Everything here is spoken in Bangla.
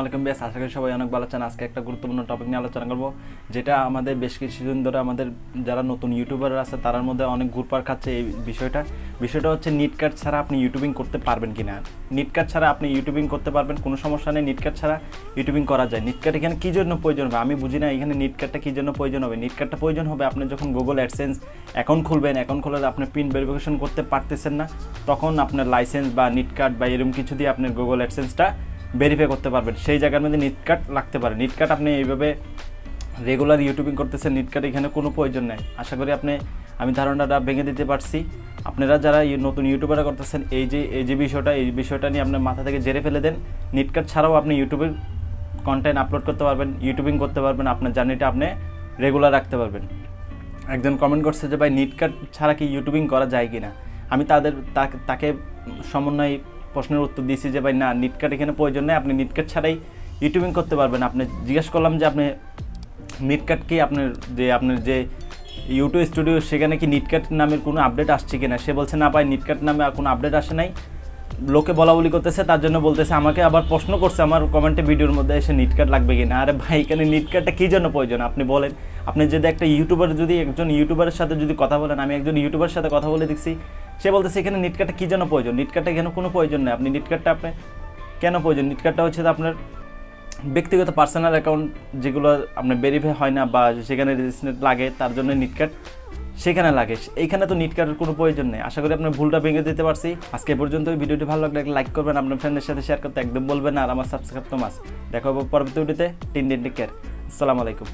আলাইকুম বেশ, আশা করি সবাই অনেক ভালো আছেন। আজকে একটা গুরুত্বপূর্ণ টপিক নিয়ে আলোচনা করব, যেটা আমাদের বেশ কিছুদিন ধরে আমাদের যারা নতুন ইউটিউবার আছে তার মধ্যে অনেক ঘুরপাক খাচ্ছে। এই বিষয়টা হচ্ছে নিট কার্ড ছাড়া আপনি ইউটিউবিং করতে পারবেন কিনা। নিট কার্ড ছাড়া আপনি ইউটিউবিং করতে পারবেন, কোনো সমস্যা নেই। নিট কার্ড ছাড়া ইউটিউবিং করা যায়। নিট কার্ড এখানে কী জন্য প্রয়োজন হবে আমি বুঝি না। এখানে নিট কার্ডটা কী জন্য প্রয়োজন হবে? নিট কার্ডটা প্রয়োজন হবে আপনি যখন গুগল অ্যাডসেন্স অ্যাকাউন্ট খুলবেন, অ্যাকাউন্ট খুলে আপনি পিন ভেরিফিকেশন করতে পারতেছেন না, তখন আপনার লাইসেন্স বা নিট কার্ড বা এরকম কিছু দিয়ে আপনার গুগল অ্যাডসেন্সটা ভেরিফাই করতে পারবেন। সেই জায়গার মধ্যে নিট কার্ড লাগতে পারে। নিট কার্ড আপনি এইভাবে রেগুলার ইউটিউবিং করতেছেন, নিট কার্ড এখানে কোনো প্রয়োজন নেই। আশা করি আমি ধারণাটা ভেঙে দিতে পারছি। আপনারা যারা নতুন ইউটিউবাররা করতেছেন এই যে বিষয়টা নিয়ে আপনার মাথা থেকে জেরে ফেলে দেন। নিট কার্ড ছাড়াও আপনি ইউটিউবের কন্টেন্ট আপলোড করতে পারবেন, ইউটিউবিং করতে পারবেন, আপনার জার্নিটা আপনি রেগুলার রাখতে পারবেন। একজন কমেন্ট করছে যে ভাই নিট কার্ড ছাড়া কি ইউটিউবিং করা যায় কি না। আমি তাকে সমন্বয় প্রশ্নের উত্তর দিয়েছি যে ভাই না, নিট কার্ড এখানে প্রয়োজন নেই, আপনি নিট কার্ড ছাড়াই ইউটিউবিং করতে পারবেন। আপনি জিজ্ঞেস করলাম যে আপনি নিট কার্ড কি আপনার যে ইউটিউব স্টুডিও সেখানে কি নিট কার্ড নামের কোনো আপডেট আসছে কিনা। সে বলছে না ভাই, নিট কার্ড নামে আর কোনো আপডেট আসে নাই, লোকে বলাবলি করতেছে তার জন্য বলতেছে। আমাকে আবার প্রশ্ন করছে আমার কমেন্টে ভিডিওর মধ্যে এসে নিট কার্ড লাগবে কিনা। আরে ভাই, এখানে নিট কার্ডটা কী জন্য প্রয়োজন আপনি বলেন। আপনি যদি একজন ইউটিউবারের সাথে যদি কথা বলেন, আমি একজন ইউটিউবারের সাথে কথা বলে দেখছি, সে বলতেছে এখানে নিট কার্ডটা কী জন্য প্রয়োজন। নিট কার্ডটা এখানে কোনো প্রয়োজন নেই। আপনি নিট কার্ডটা আপনি কেন প্রয়োজন? নিট কার্ডটা হচ্ছে আপনার ব্যক্তিগত পার্সোনাল অ্যাকাউন্ট যেগুলো আপনার ভেরিফাই হয় না বা সেখানে রেজিস্ট্রেট লাগে, তার জন্য নিট কার্ড সেখানে লাগে। এইখানে তো নিট কার্ডের কোনো প্রয়োজন নেই। আশা করি আপনার ভুলটা ভেঙে দিতে পারছি। আজকে পর্যন্ত ভিডিওটি ভালো লাগলে লাইক করবেন, আপনার ফ্রেন্ডের সাথে শেয়ার করতে একদম বলবেন না। আর আমার সাবস্ক্রাইব তো মাস্ট। দেখা হবে পরবর্তী ভিডিওতে। Take care. আসসালামু আলাইকুম।